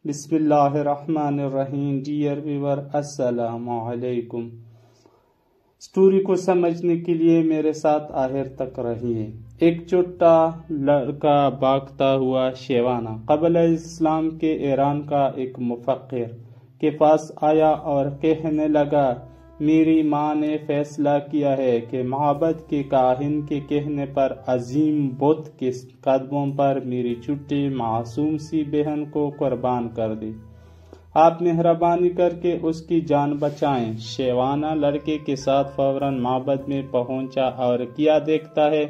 بسم اللہ الرحمن الرحیم. ڈیئر ویور، السلام علیکم. سٹوری کو سمجھنے کے لیے میرے ساتھ آخر تک رہیے. ایک چھوٹا لڑکا بھاگتا ہوا شیوانہ قبل اسلام کے ایران کا ایک مفکر کے پاس آیا اور کہنے لگا، میری ماں نے فیصلہ کیا ہے کہ معبد کے کاہن کے کہنے پر عظیم بت کے قدموں پر میری چھوٹی معصوم سی بہن کو قربان کر دے. آپ مہربانی کر کے اس کی جان بچائیں. شیوانہ لڑکے کے ساتھ فوراً معبد میں پہنچا اور کیا دیکھتا ہے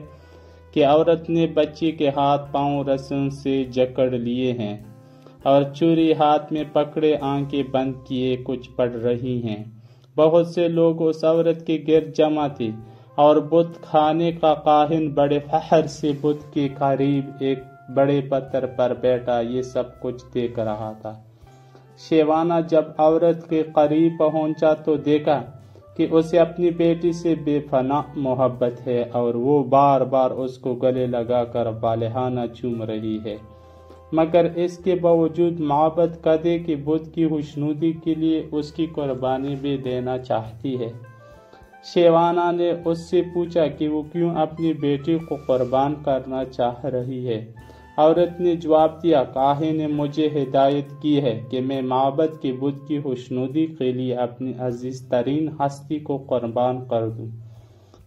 کہ عورت نے بچے کے ہاتھ پاؤں رسوں سے جکڑ لیے ہیں اور چوری ہاتھ میں پکڑے آنکھیں بند کیے کچھ پڑھ رہی ہیں. بہت سے لوگ اس عورت کے گرد جمع تھے اور بت خانے کا کاہن بڑے فخر سے بت کے قریب ایک بڑے پتھر پر بیٹھا یہ سب کچھ دیکھ رہا تھا. شیوانہ جب عورت کے قریب پہنچا تو دیکھا کہ اسے اپنی بیٹی سے بے پناہ محبت ہے اور وہ بار بار اس کو گلے لگا کر والہانہ چوم رہی ہے، مگر اس کے باوجود معبد قدے کے بت کی خوشنودی کے لیے اس کی قربانی بھی دینا چاہتی ہے. شیوانہ نے اس سے پوچھا کہ وہ کیوں اپنی بیٹی کو قربان کرنا چاہ رہی ہے. عورت نے جواب دیا، کاہن نے مجھے ہدایت کی ہے کہ میں معبد کے بت کی خوشنودی کے لیے اپنی عزیز ترین ہستی کو قربان کر دوں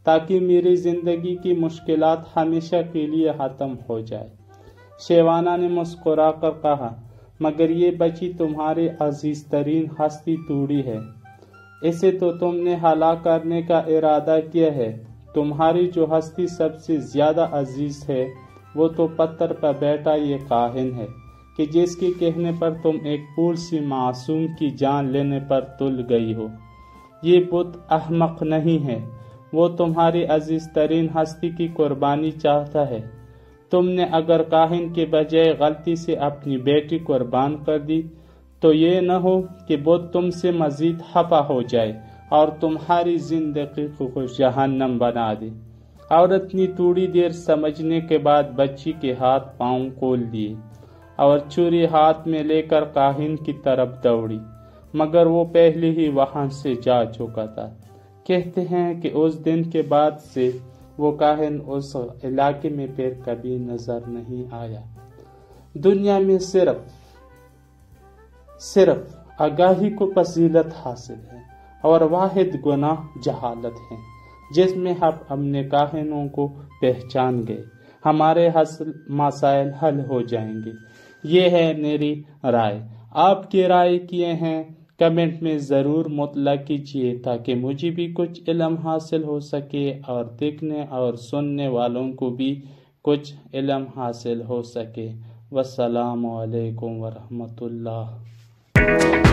تاکہ میری زندگی کی مشکلات ہمیشہ کے لیے ختم ہو جائے. شیوانہ نے مسکرا کر کہا، مگر یہ بچی تمہاری عزیز ترین ہستی توڑی ہے، اسے تو تم نے ہلاک کرنے کا ارادہ کیا ہے. تمہاری جو ہستی سب سے زیادہ عزیز ہے وہ تو پتھر پر بیٹھا یہ کاہن ہے کہ جس کے کہنے پر تم ایک پھول سی معصوم کی جان لینے پر تل گئی ہو. یہ بت احمق نہیں ہے، وہ تمہاری عزیز ترین ہستی کی قربانی چاہتا ہے. تم نے اگر کاہن کے بجائے غلطی سے اپنی بیٹی قربان کر دی تو یہ نہ ہو کہ بت تم سے مزید خفا ہو جائے اور تمہاری زندگی کو جہنم بنا دے. عورت نے تھوڑی دیر سمجھنے کے بعد بچی کے ہاتھ پاؤں کھول دیے اور چھری ہاتھ میں لے کر کاہن کی طرف دوڑی، مگر وہ پہلے ہی وہاں سے جا چکا تھا. کہتے ہیں کہ اس دن کے بعد سے وہ کاہن اس علاقے میں پھر کبھی نظر نہیں آیا. دنیا میں صرف آگاہی کو فضیلت حاصل ہے اور واحد گناہ جہالت ہے. جس میں ہم اپنے کاہنوں کو پہچان گئے ہمارے مسائل حل ہو جائیں گے. یہ ہے میری رائے. آپ کی رائے کیے ہیں کمنٹ میں ضرور مطلع کیجیے تاکہ مجھے بھی کچھ علم حاصل ہو سکے اور دیکھنے اور سننے والوں کو بھی کچھ علم حاصل ہو سکے. والسلام علیکم ورحمۃ اللہ.